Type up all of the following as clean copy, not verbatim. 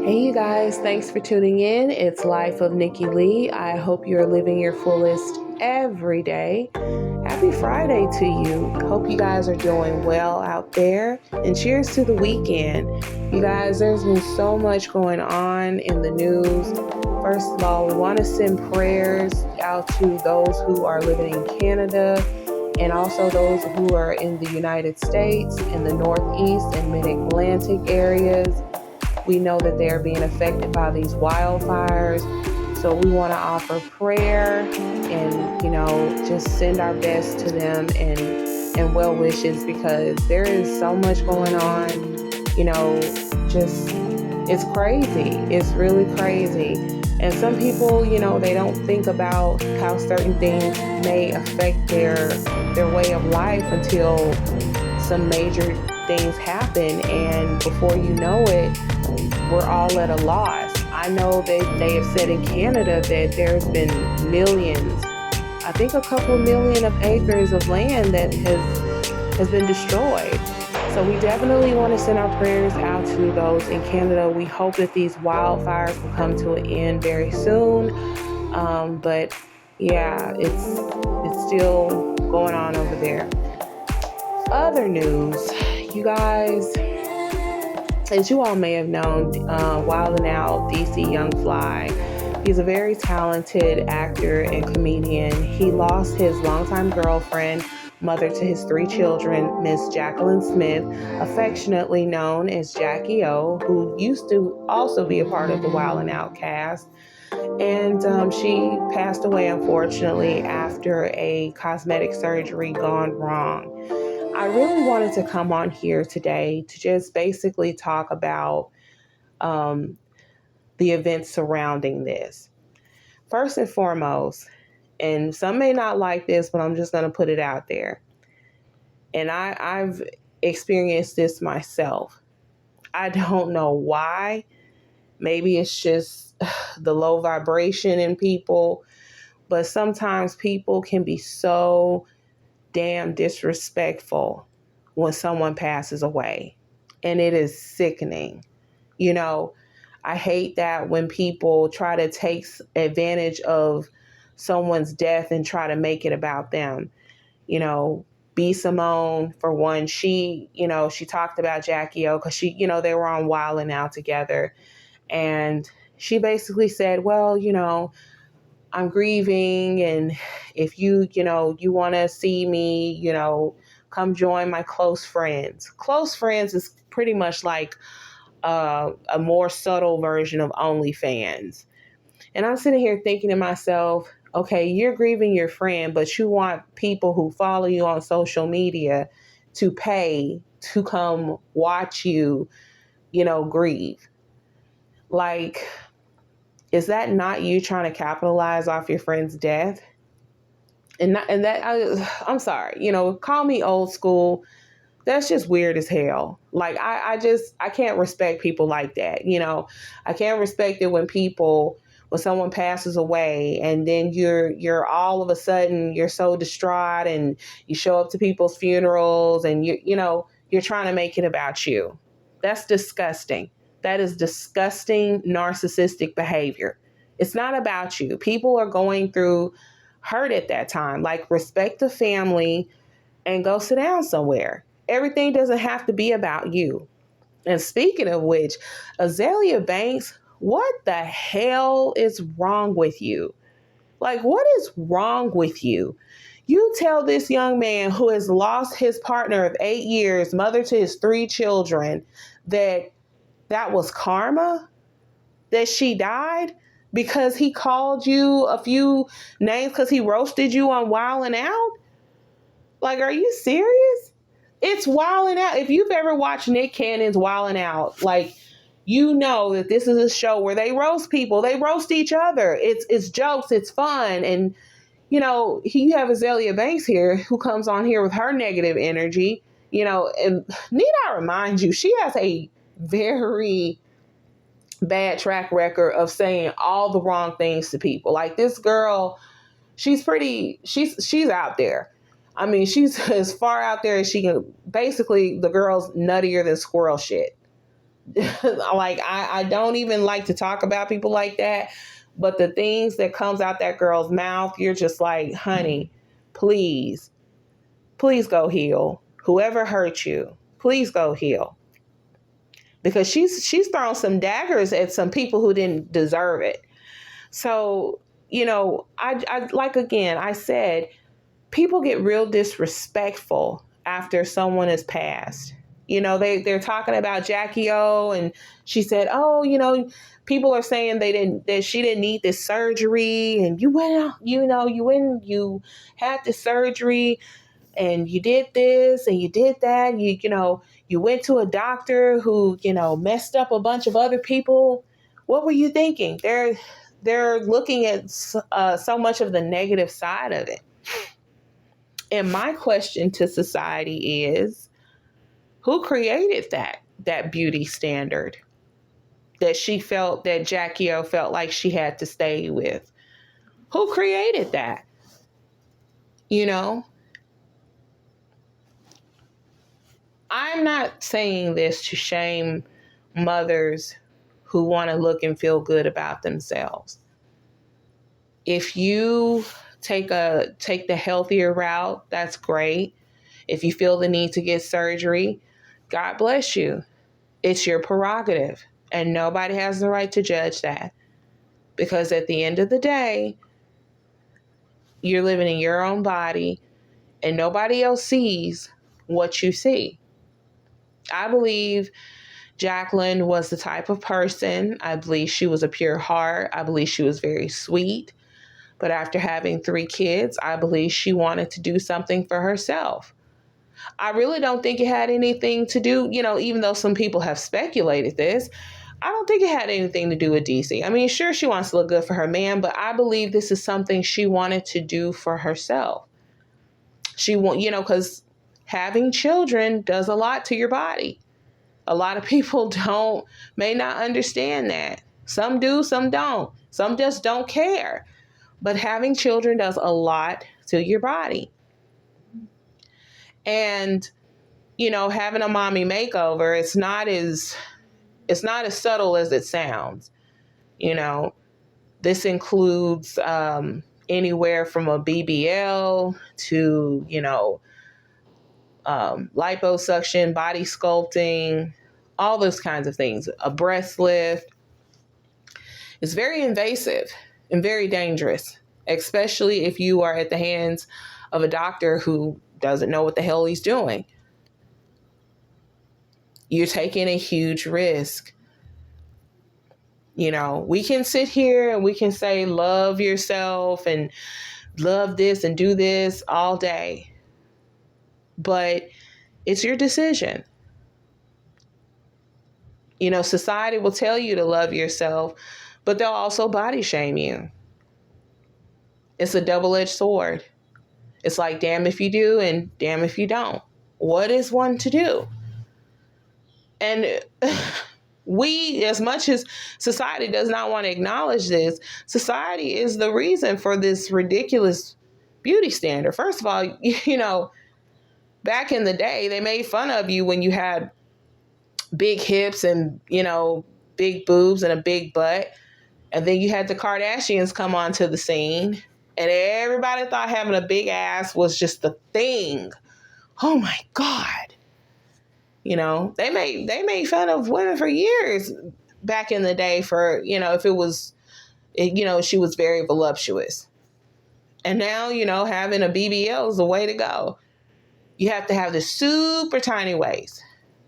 Hey, you guys, thanks for tuning in. It's Life of Nikki Lee. I hope you're living your fullest every day. Happy Friday to you. Hope you guys are doing well out there. And cheers to the weekend. You guys, there's been so much going on in the news. First of all, we want to send prayers out to those who are living in Canada and also those who are in the United States, in the Northeast and Mid-Atlantic areas. We know that they are being affected by these wildfires. So we want to offer prayer and, just send our best to them and well wishes, because there is so much going on, just it's crazy. It's really crazy. And some people, they don't think about how certain things may affect their way of life until some major things happen. And before you know it, we're all at a loss. I know that they have said in Canada that there's been millions, I think a couple million of acres of land that has been destroyed. So we definitely want to send our prayers out to those in Canada. We hope that these wildfires will come to an end very soon. But yeah, it's still going on over there. Other news, you guys, as you all may have known, Wild 'N Out, DC Young Fly, he's a very talented actor and comedian. He lost his longtime girlfriend, mother to his 3 children, Miss Jacqueline Smith, affectionately known as Jacky Oh, who used to also be a part of the Wild 'N Out cast. And she passed away, unfortunately, after a cosmetic surgery gone wrong. I really wanted to come on here today to just basically talk about the events surrounding this. First and foremost, and some may not like this, but I'm just going to put it out there. And I've experienced this myself. I don't know why. Maybe it's just the low vibration in people, but sometimes people can be so damn disrespectful when someone passes away. And it is sickening. I hate that when people try to take advantage of someone's death and try to make it about them. B. Simone, for one, she talked about Jacky O because they were on Wild 'N Out together. And she basically said, well, I'm grieving, and if you want to see me, come join my close friends. Close friends is pretty much like a more subtle version of OnlyFans. And I'm sitting here thinking to myself, okay, you're grieving your friend, but you want people who follow you on social media to pay to come watch you, grieve. Like, is that not you trying to capitalize off your friend's death? I'm sorry, call me old school. That's just weird as hell. Like, I can't respect people like that. I can't respect it when someone passes away and then you're all of a sudden you're so distraught and you show up to people's funerals and you're trying to make it about you. That's disgusting. That is disgusting narcissistic behavior. It's not about you. People are going through hurt at that time. Like, respect the family and go sit down somewhere. Everything doesn't have to be about you. And speaking of which, Azealia Banks, what the hell is wrong with you? Like, what is wrong with you? You tell this young man who has lost his partner of 8 years, mother to his 3 children, that was karma? That she died because he called you a few names because he roasted you on Wild 'N Out? Like, are you serious? It's Wild 'N Out. If you've ever watched Nick Cannon's Wild 'N Out, like, you know that this is a show where they roast people. They roast each other. It's jokes. It's fun. And, you have Azealia Banks here who comes on here with her negative energy, and need I remind you, she has a very bad track record of saying all the wrong things to people. Like, this girl, she's out there. I mean, she's as far out there as she can. Basically, the girl's nuttier than squirrel shit. Like, I don't even like to talk about people like that. But the things that comes out that girl's mouth, you're just like, honey, please, please go heal. Whoever hurt you, please go heal. Because she's thrown some daggers at some people who didn't deserve it. So, I like, again, I said, people get real disrespectful after someone has passed. They're talking about Jacky O, and she said, "Oh, people are saying that she didn't need this surgery, and you went out, you had the surgery, and you did this and you did that. You went to a doctor who messed up a bunch of other people. What were you thinking?" They're looking at so much of the negative side of it. And my question to society is, who created that beauty standard that Jacky O felt like she had to stay with? Who created that? I'm not saying this to shame mothers who want to look and feel good about themselves. If you take the healthier route, that's great. If you feel the need to get surgery, God bless you. It's your prerogative, and nobody has the right to judge that. Because at the end of the day, you're living in your own body, and nobody else sees what you see. I believe Jacqueline was the type of person. I believe she was a pure heart. I believe she was very sweet. But after having 3 kids, I believe she wanted to do something for herself. I really don't think it had anything to do, even though some people have speculated this, I don't think it had anything to do with DC. I mean, sure, she wants to look good for her man, but I believe this is something she wanted to do for herself. Because having children does a lot to your body. A lot of people may not understand that. Some do, some don't. Some just don't care. But having children does a lot to your body. And, having a mommy makeover, it's not as subtle as it sounds. This includes anywhere from a BBL to, liposuction, body sculpting, all those kinds of things. A breast lift. It's very invasive and very dangerous, especially if you are at the hands of a doctor who doesn't know what the hell he's doing. You're taking a huge risk. We can sit here and we can say, love yourself and love this and do this all day. But it's your decision. Society will tell you to love yourself, but they'll also body shame you. It's a double-edged sword. It's like, damn if you do and damn if you don't. What is one to do? And we, as much as society does not want to acknowledge this, society is the reason for this ridiculous beauty standard. First of all, back in the day, they made fun of you when you had big hips and, big boobs and a big butt. And then you had the Kardashians come onto the scene, and everybody thought having a big ass was just the thing. Oh my God. They made fun of women for years back in the day for, if it was, she was very voluptuous. And now, having a BBL is the way to go. You have to have this super tiny waist,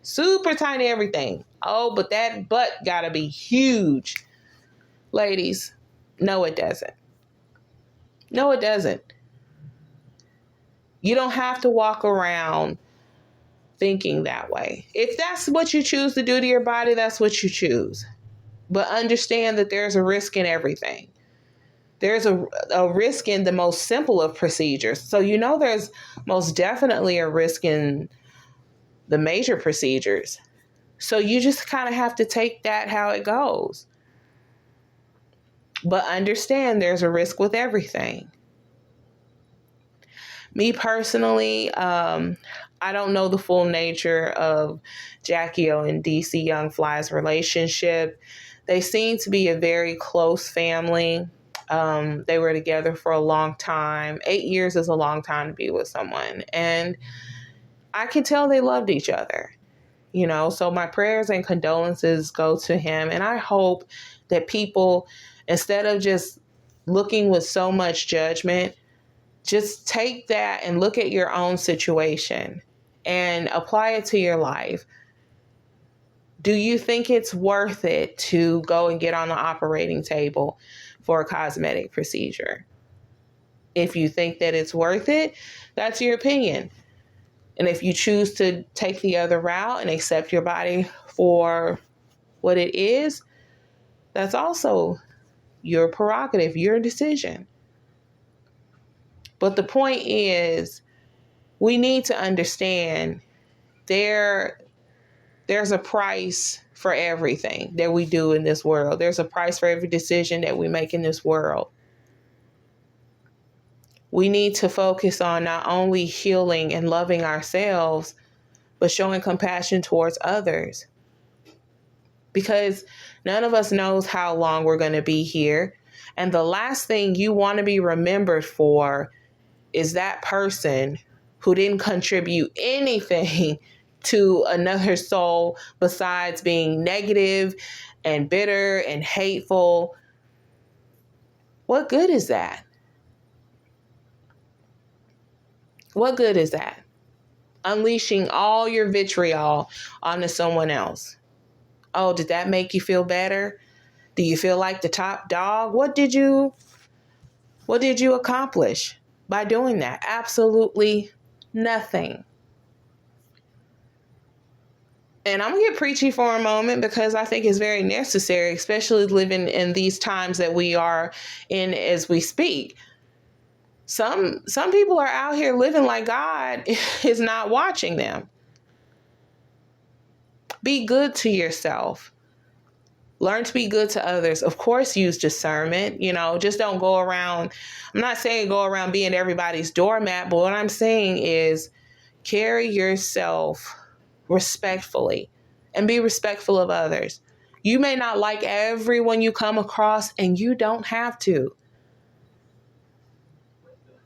super tiny everything. Oh, but that butt gotta be huge. Ladies, no, it doesn't. No, it doesn't. You don't have to walk around thinking that way. If that's what you choose to do to your body, that's what you choose. But understand that there's a risk in everything. There's a risk in the most simple of procedures. So there's most definitely a risk in the major procedures. So you just kind of have to take that how it goes. But understand there's a risk with everything. Me personally, I I don't know the full nature of Jacky Oh and DC Young Fly's relationship. They seem to be a very close family. They were together for a long time. 8 years is a long time to be with someone. And I can tell they loved each other, so my prayers and condolences go to him. And I hope that people, instead of just looking with so much judgment, just take that and look at your own situation and apply it to your life. Do you think it's worth it to go and get on the operating table for a cosmetic procedure? If you think that it's worth it, that's your opinion. And if you choose to take the other route and accept your body for what it is, that's also your prerogative, your decision. But the point is, we need to understand there's a price for everything that we do in this world. There's a price for every decision that we make in this world. We need to focus on not only healing and loving ourselves, but showing compassion towards others. Because none of us knows how long we're going to be here. And the last thing you want to be remembered for is that person who didn't contribute anything to another soul besides being negative and bitter and hateful. What good is that? What good is that? Unleashing all your vitriol onto someone else. Oh, did that make you feel better? Do you feel like the top dog? What did you accomplish by doing that? Absolutely nothing. And I'm going to get preachy for a moment because I think it's very necessary, especially living in these times that we are in as we speak. Some people are out here living like God is not watching them. Be good to yourself. Learn to be good to others. Of course, use discernment. Just don't go around. I'm not saying go around being everybody's doormat, but what I'm saying is carry yourself respectfully and be respectful of others. You may not like everyone you come across, and you don't have to.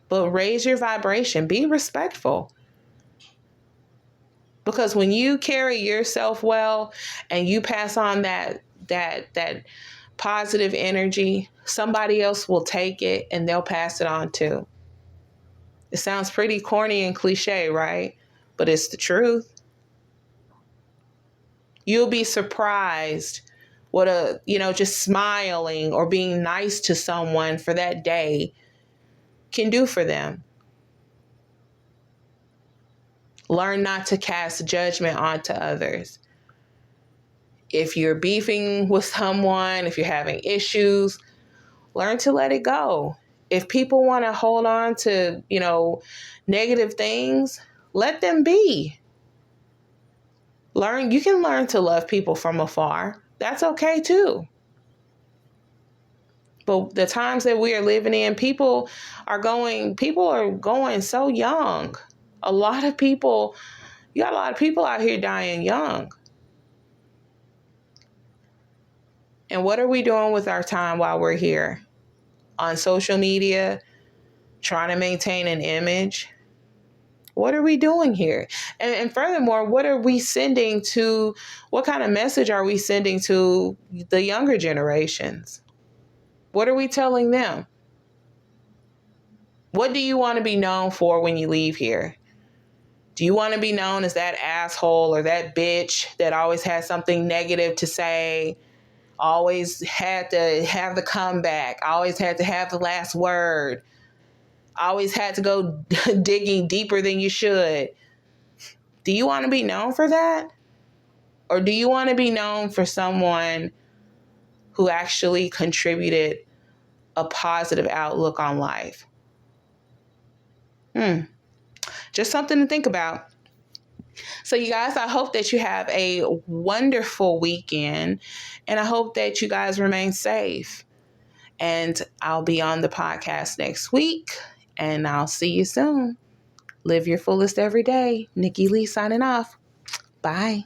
But raise your vibration. Be respectful. Because when you carry yourself well and you pass on that positive energy, somebody else will take it and they'll pass it on too. It sounds pretty corny and cliche, right? But it's the truth. You'll be surprised what just smiling or being nice to someone for that day can do for them. Learn not to cast judgment onto others. If you're beefing with someone, if you're having issues, learn to let it go. If people want to hold on to, negative things, let them be. You can learn to love people from afar. That's okay too. But the times that we are living in, people are going so young. You got a lot of people out here dying young. And what are we doing with our time while we're here? On social media, trying to maintain an image. What are we doing here? And furthermore, what kind of message are we sending to the younger generations? What are we telling them? What do you want to be known for when you leave here? Do you want to be known as that asshole or that bitch that always has something negative to say, always had to have the comeback, always had to have the last word, always had to go digging deeper than you should? Do you want to be known for that? Or do you want to be known for someone who actually contributed a positive outlook on life? Just something to think about. So you guys, I hope that you have a wonderful weekend, and I hope that you guys remain safe. And I'll be on the podcast next week, and I'll see you soon. Live your fullest every day. Nikki Lee signing off. Bye.